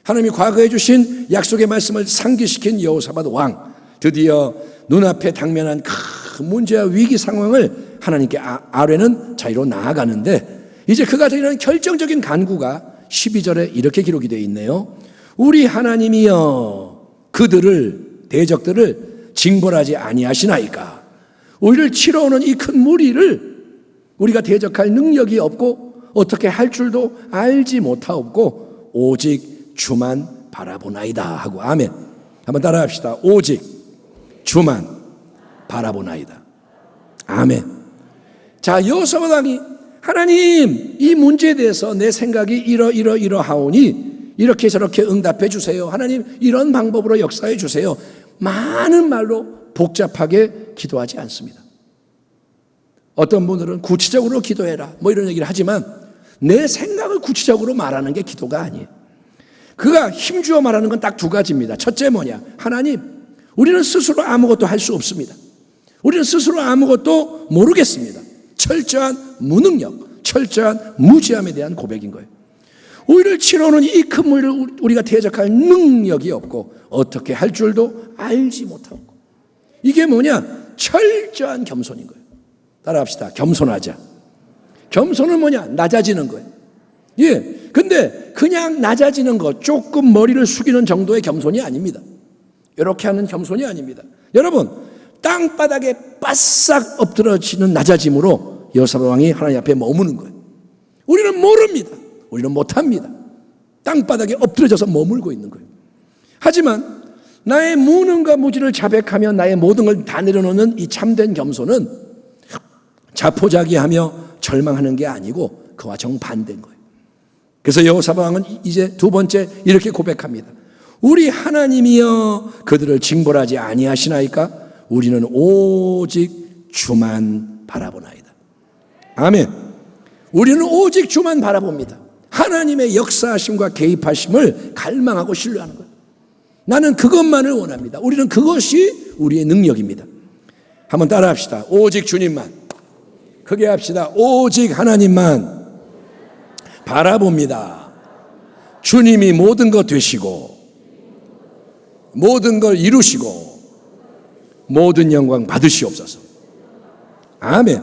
Speaker 2: 하나님이 과거에 주신 약속의 말씀을 상기시킨 여호사밧 왕, 드디어 눈앞에 당면한 큰 문제와 위기 상황을 하나님께 아뢰는 자리로 나아가는데 이제 그가 드리는 결정적인 간구가 12절에 이렇게 기록이 되어 있네요. 우리 하나님이여 대적들을 징벌하지 아니하시나이까. 우리를 치러 오는 이 큰 무리를 우리가 대적할 능력이 없고 어떻게 할 줄도 알지 못하옵고 오직 주만 바라보나이다 하고. 아멘. 한번 따라합시다. 오직 주만 바라보나이다. 아멘. 자, 여호사밧 왕이 하나님 이 문제에 대해서 내 생각이 이러하오니 이렇게 저렇게 응답해 주세요. 하나님 이런 방법으로 역사해 주세요. 많은 말로 복잡하게 기도하지 않습니다. 어떤 분들은 구체적으로 기도해라 뭐 이런 얘기를 하지만 내 생각을 구체적으로 말하는 게 기도가 아니에요. 그가 힘주어 말하는 건 딱 두 가지입니다. 첫째 뭐냐? 하나님 우리는 스스로 아무것도 할 수 없습니다. 우리는 스스로 아무것도 모르겠습니다. 철저한 무능력, 철저한 무지함에 대한 고백인 거예요. 우리를 치러오는 이 큰 무리를 우리가 대적할 능력이 없고 어떻게 할 줄도 알지 못하고. 이게 뭐냐? 철저한 겸손인 거예요. 따라합시다. 겸손하자. 겸손은 뭐냐? 낮아지는 거예요. 예. 근데 그냥 낮아지는 것, 조금 머리를 숙이는 정도의 겸손이 아닙니다. 이렇게 하는 겸손이 아닙니다. 여러분, 땅바닥에 바싹 엎드러지는 낮아짐으로 여호사밧 왕이 하나님 앞에 머무는 거예요. 우리는 모릅니다. 우리는 못합니다. 땅바닥에 엎드려져서 머물고 있는 거예요. 하지만 나의 무능과 무지를 자백하며 나의 모든 걸 다 내려놓는 이 참된 겸손은 자포자기하며 절망하는 게 아니고 그와 정반대인 거예요. 그래서 여호사밧 왕은 이제 두 번째 이렇게 고백합니다. 우리 하나님이여 그들을 징벌하지 아니하시나이까. 우리는 오직 주만 바라보나이다. 아멘. 우리는 오직 주만 바라봅니다. 하나님의 역사하심과 개입하심을 갈망하고 신뢰하는 거예요. 나는 그것만을 원합니다. 우리는 그것이 우리의 능력입니다. 한번 따라합시다. 오직 주님만. 크게 합시다. 오직 하나님만 바라봅니다. 주님이 모든 것 되시고 모든 걸 이루시고 모든 영광 받으시옵소서. 아멘.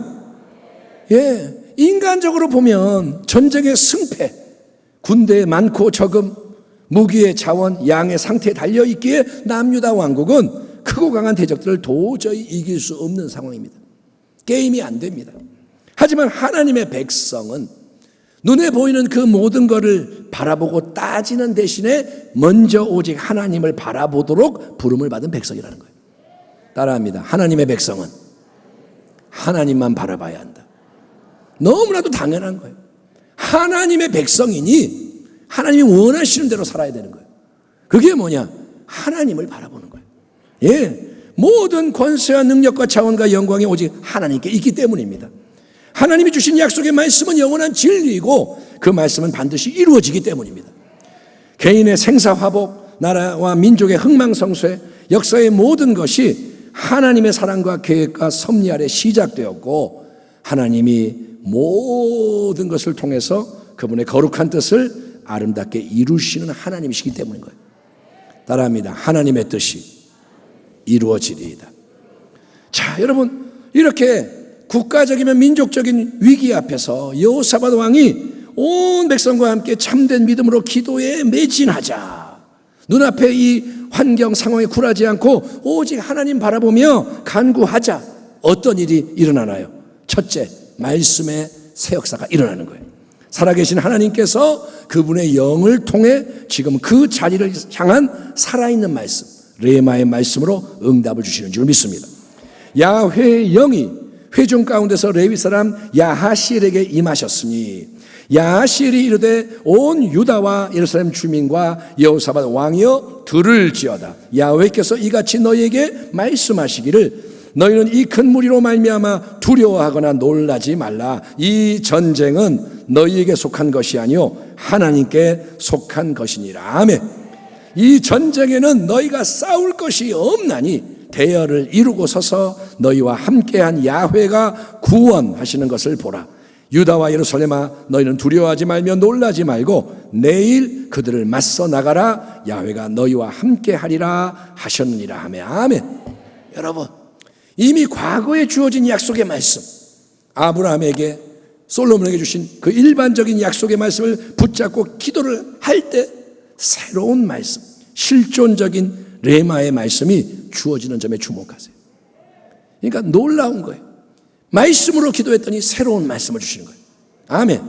Speaker 2: 예, 인간적으로 보면 전쟁의 승패, 군대의 많고 적음, 무기의 자원, 양의 상태에 달려있기에 남유다 왕국은 크고 강한 대적들을 도저히 이길 수 없는 상황입니다. 게임이 안 됩니다. 하지만 하나님의 백성은 눈에 보이는 그 모든 것을 바라보고 따지는 대신에 먼저 오직 하나님을 바라보도록 부름을 받은 백성이라는 거예요. 따라합니다. 하나님의 백성은 하나님만 바라봐야 한다. 너무나도 당연한 거예요. 하나님의 백성이니 하나님이 원하시는 대로 살아야 되는 거예요. 그게 뭐냐? 하나님을 바라보는 거예요. 예, 모든 권세와 능력과 자원과 영광이 오직 하나님께 있기 때문입니다. 하나님이 주신 약속의 말씀은 영원한 진리이고 그 말씀은 반드시 이루어지기 때문입니다. 개인의 생사화복, 나라와 민족의 흥망성쇠, 역사의 모든 것이 하나님의 사랑과 계획과 섭리 아래 시작되었고 하나님이 모든 것을 통해서 그분의 거룩한 뜻을 아름답게 이루시는 하나님이시기 때문인 거예요. 따라합니다. 하나님의 뜻이 이루어지리이다. 자, 여러분, 이렇게 국가적이면 민족적인 위기 앞에서 여호사밧 왕이 온 백성과 함께 참된 믿음으로 기도에 매진하자. 눈앞에 이 환경 상황에 굴하지 않고 오직 하나님 바라보며 간구하자. 어떤 일이 일어나나요? 첫째, 말씀의 새 역사가 일어나는 거예요. 살아계신 하나님께서 그분의 영을 통해 지금 그 자리를 향한 살아있는 말씀, 레마의 말씀으로 응답을 주시는 줄 믿습니다. 야훼의 영이 회중 가운데서 레위 사람 야하시엘에게 임하셨으니 야하시엘이 이르되 온 유다와 예루살렘 주민과 여호사밧 왕이여 들을지어다. 야훼께서 이같이 너희에게 말씀하시기를 너희는 이 큰 무리로 말미암아 두려워하거나 놀라지 말라. 이 전쟁은 너희에게 속한 것이 아니요 하나님께 속한 것이니라. 아멘. 이 전쟁에는 너희가 싸울 것이 없나니 대열을 이루고 서서 너희와 함께한 야훼가 구원하시는 것을 보라. 유다와 예루살렘아 너희는 두려워하지 말며 놀라지 말고 내일 그들을 맞서 나가라. 야훼가 너희와 함께하리라 하셨느니라 하며 아멘. 여러분, 이미 과거에 주어진 약속의 말씀, 아브라함에게 솔로몬에게 주신 그 일반적인 약속의 말씀을 붙잡고 기도를 할 때 새로운 말씀, 실존적인 레마의 말씀이 주어지는 점에 주목하세요. 그러니까 놀라운 거예요. 말씀으로 기도했더니 새로운 말씀을 주시는 거예요. 아멘.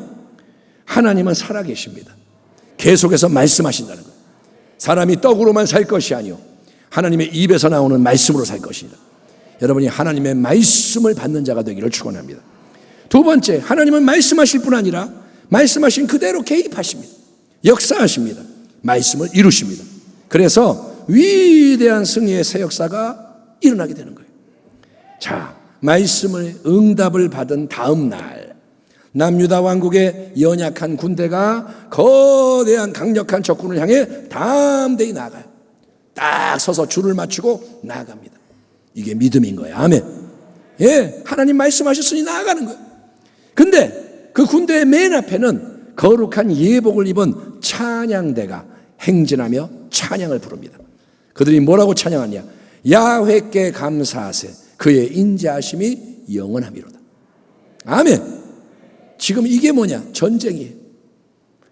Speaker 2: 하나님은 살아계십니다. 계속해서 말씀하신다는 거예요. 사람이 떡으로만 살 것이 아니요 하나님의 입에서 나오는 말씀으로 살 것이다. 여러분이 하나님의 말씀을 받는 자가 되기를 축원합니다. 두 번째, 하나님은 말씀하실 뿐 아니라 말씀하신 그대로 개입하십니다. 역사하십니다. 말씀을 이루십니다. 그래서 위대한 승리의 새 역사가 일어나게 되는 거예요. 자, 말씀을 응답을 받은 다음 날 남유다 왕국의 연약한 군대가 거대한 강력한 적군을 향해 담대히 나아가요. 딱 서서 줄을 맞추고 나아갑니다. 이게 믿음인 거예요. 아멘. 예, 하나님 말씀하셨으니 나아가는 거예요. 근데 그 군대의 맨 앞에는 거룩한 예복을 입은 찬양대가 행진하며 찬양을 부릅니다. 그들이 뭐라고 찬양하냐? 야훼께 감사하세 그의 인자하심이 영원하미로다. 아멘. 지금 이게 뭐냐? 전쟁이에요.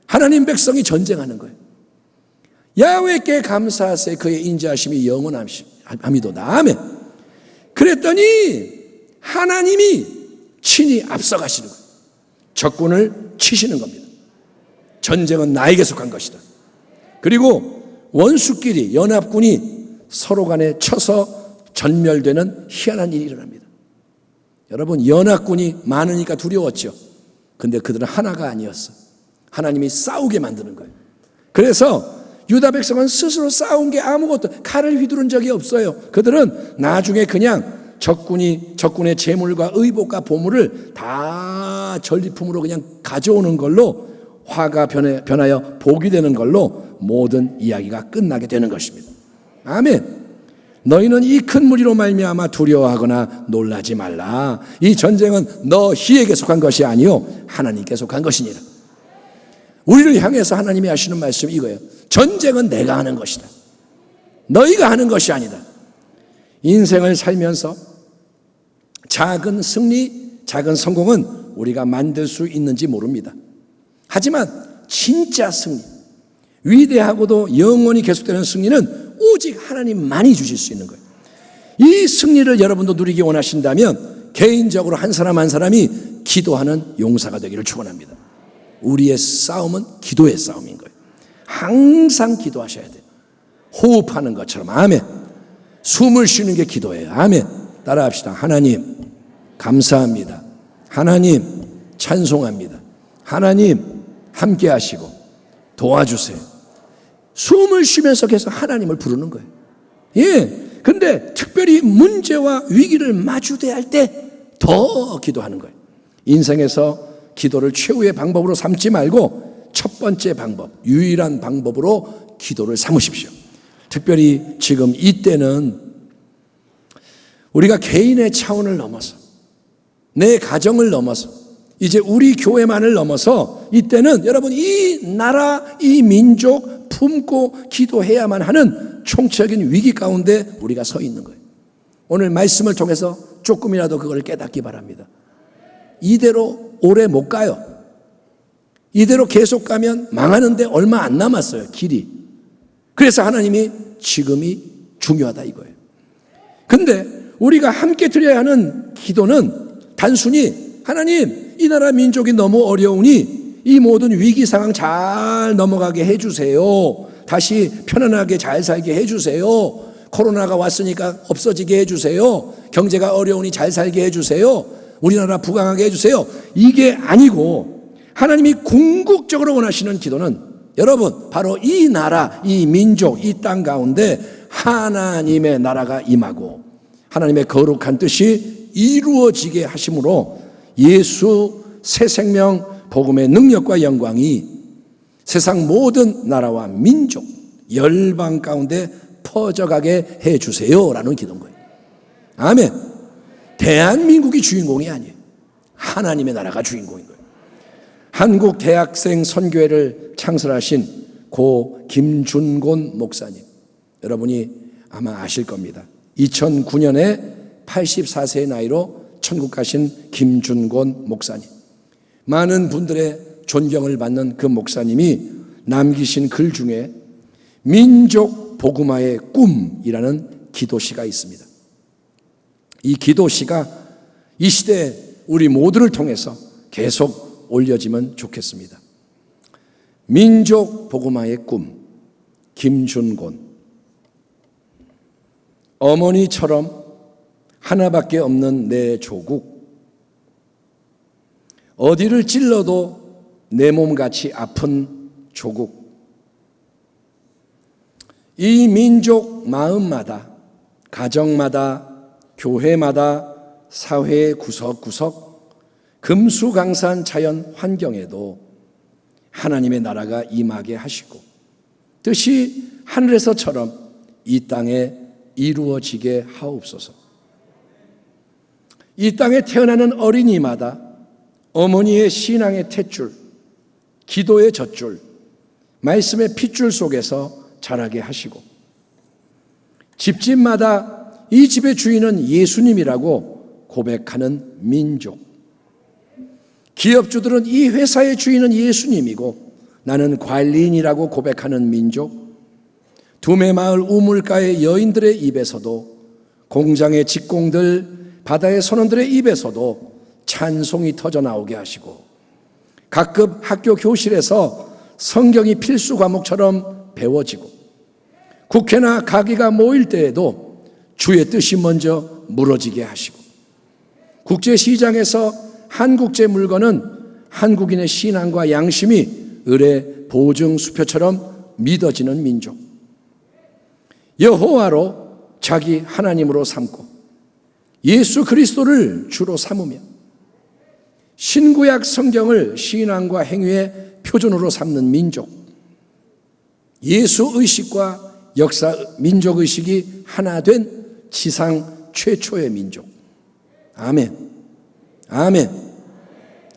Speaker 2: 하나님 백성이 전쟁하는 거예요. 야훼께 감사하세 그의 인자하심이 영원하미도다. 아멘. 그랬더니 하나님이 친히 앞서가시는 거예요. 적군을 치시는 겁니다. 전쟁은 나에게 속한 것이다. 그리고 원수끼리 연합군이 서로 간에 쳐서 전멸되는 희한한 일이 일어납니다. 여러분, 연합군이 많으니까 두려웠죠. 근데 그들은 하나가 아니었어. 하나님이 싸우게 만드는 거예요. 그래서 유다 백성은 스스로 싸운 게 아무것도, 칼을 휘두른 적이 없어요. 그들은 나중에 그냥 적군의 재물과 의복과 보물을 다 전리품으로 그냥 가져오는 걸로 화가 변하여 복이 되는 걸로 모든 이야기가 끝나게 되는 것입니다. 아멘. 너희는 이 큰 무리로 말미암아 두려워하거나 놀라지 말라. 이 전쟁은 너희에게 속한 것이 아니요 하나님께 속한 것이니라. 우리를 향해서 하나님이 하시는 말씀이 이거예요. 전쟁은 내가 하는 것이다. 너희가 하는 것이 아니다. 인생을 살면서 작은 승리, 작은 성공은 우리가 만들 수 있는지 모릅니다. 하지만 진짜 승리, 위대하고도 영원히 계속되는 승리는 오직 하나님만이 주실 수 있는 거예요. 이 승리를 여러분도 누리기 원하신다면 개인적으로 한 사람 한 사람이 기도하는 용사가 되기를 축원합니다. 우리의 싸움은 기도의 싸움인 거예요. 항상 기도하셔야 돼요. 호흡하는 것처럼. 아멘. 숨을 쉬는 게 기도예요. 아멘. 따라합시다. 하나님 감사합니다. 하나님 찬송합니다. 하나님 함께 하시고 도와주세요. 숨을 쉬면서 계속 하나님을 부르는 거예요. 예. 근데 특별히 문제와 위기를 마주대할 때 더 기도하는 거예요. 인생에서 기도를 최후의 방법으로 삼지 말고 첫 번째 방법, 유일한 방법으로 기도를 삼으십시오. 특별히 지금 이때는 우리가 개인의 차원을 넘어서 내 가정을 넘어서 이제 우리 교회만을 넘어서 이때는 여러분 이 나라, 이 민족 품고 기도해야만 하는 총체적인 위기 가운데 우리가 서 있는 거예요. 오늘 말씀을 통해서 조금이라도 그걸 깨닫기 바랍니다. 이대로 오래 못 가요. 이대로 계속 가면 망하는데 얼마 안 남았어요, 길이. 그래서 하나님이 지금이 중요하다 이거예요. 근데 우리가 함께 드려야 하는 기도는 단순히 하나님 이 나라 민족이 너무 어려우니 이 모든 위기 상황 잘 넘어가게 해주세요. 다시 편안하게 잘 살게 해주세요. 코로나가 왔으니까 없어지게 해주세요. 경제가 어려우니 잘 살게 해주세요. 우리나라 부강하게 해주세요. 이게 아니고 하나님이 궁극적으로 원하시는 기도는 여러분 바로 이 나라, 이 민족, 이 땅 가운데 하나님의 나라가 임하고 하나님의 거룩한 뜻이 이루어지게 하심으로 예수 새 생명 복음의 능력과 영광이 세상 모든 나라와 민족, 열방 가운데 퍼져가게 해주세요라는 기도인 거예요. 아멘. 대한민국이 주인공이 아니에요. 하나님의 나라가 주인공인 거예요. 한국 대학생 선교회를 창설하신 고 김준곤 목사님, 여러분이 아마 아실 겁니다. 2009년에 84세의 나이로 천국 가신 김준곤 목사님, 많은 분들의 존경을 받는 그 목사님이 남기신 글 중에 민족 복음화의 꿈이라는 기도시가 있습니다. 이 기도시가 이 시대에 우리 모두를 통해서 계속 올려지면 좋겠습니다. 민족 복음화의 꿈, 김준곤. 어머니처럼 하나밖에 없는 내 조국, 어디를 찔러도 내 몸같이 아픈 조국. 이 민족 마음마다, 가정마다, 교회마다, 사회의 구석구석, 금수강산 자연 환경에도 하나님의 나라가 임하게 하시고 뜻이 하늘에서처럼 이 땅에 이루어지게 하옵소서. 이 땅에 태어나는 어린이마다 어머니의 신앙의 탯줄, 기도의 젖줄, 말씀의 핏줄 속에서 자라게 하시고 집집마다 이 집의 주인은 예수님이라고 고백하는 민족, 기업주들은 이 회사의 주인은 예수님이고 나는 관리인이라고 고백하는 민족, 두메마을 우물가의 여인들의 입에서도, 공장의 직공들, 바다의 선원들의 입에서도 찬송이 터져나오게 하시고 각급 학교 교실에서 성경이 필수 과목처럼 배워지고 국회나 가기가 모일 때에도 주의 뜻이 먼저 물어지게 하시고 국제시장에서 한국제 물건은 한국인의 신앙과 양심이 을의 보증수표처럼 믿어지는 민족, 여호와로 자기 하나님으로 삼고 예수 그리스도를 주로 삼으며 신구약 성경을 신앙과 행위의 표준으로 삼는 민족, 예수의식과 역사 민족의식이 하나 된 지상 최초의 민족. 아멘. 아멘.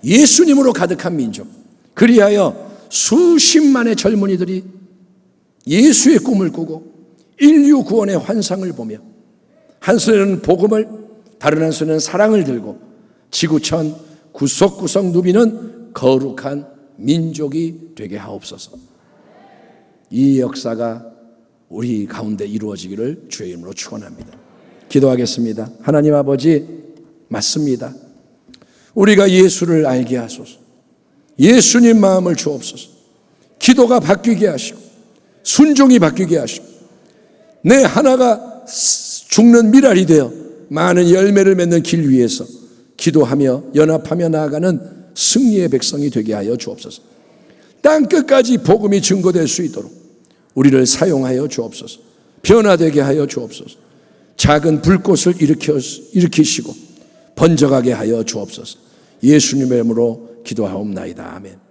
Speaker 2: 예수님으로 가득한 민족. 그리하여 수십만의 젊은이들이 예수의 꿈을 꾸고 인류 구원의 환상을 보며 한 손에는 복음을, 다른 한 손에는 사랑을 들고 지구촌 구석구석 누비는 거룩한 민족이 되게 하옵소서. 이 역사가 우리 가운데 이루어지기를 주의 이름으로 축원합니다. 기도하겠습니다. 하나님 아버지, 맞습니다. 우리가 예수를 알게 하소서. 예수님 마음을 주옵소서. 기도가 바뀌게 하시고 순종이 바뀌게 하시고 내 하나가 죽는 미랄이 되어 많은 열매를 맺는 길 위에서 기도하며 연합하며 나아가는 승리의 백성이 되게 하여 주옵소서. 땅끝까지 복음이 증거될 수 있도록 우리를 사용하여 주옵소서. 변화되게 하여 주옵소서. 작은 불꽃을 일으키시고 번져가게 하여 주옵소서. 예수님의 이름으로 기도하옵나이다. 아멘.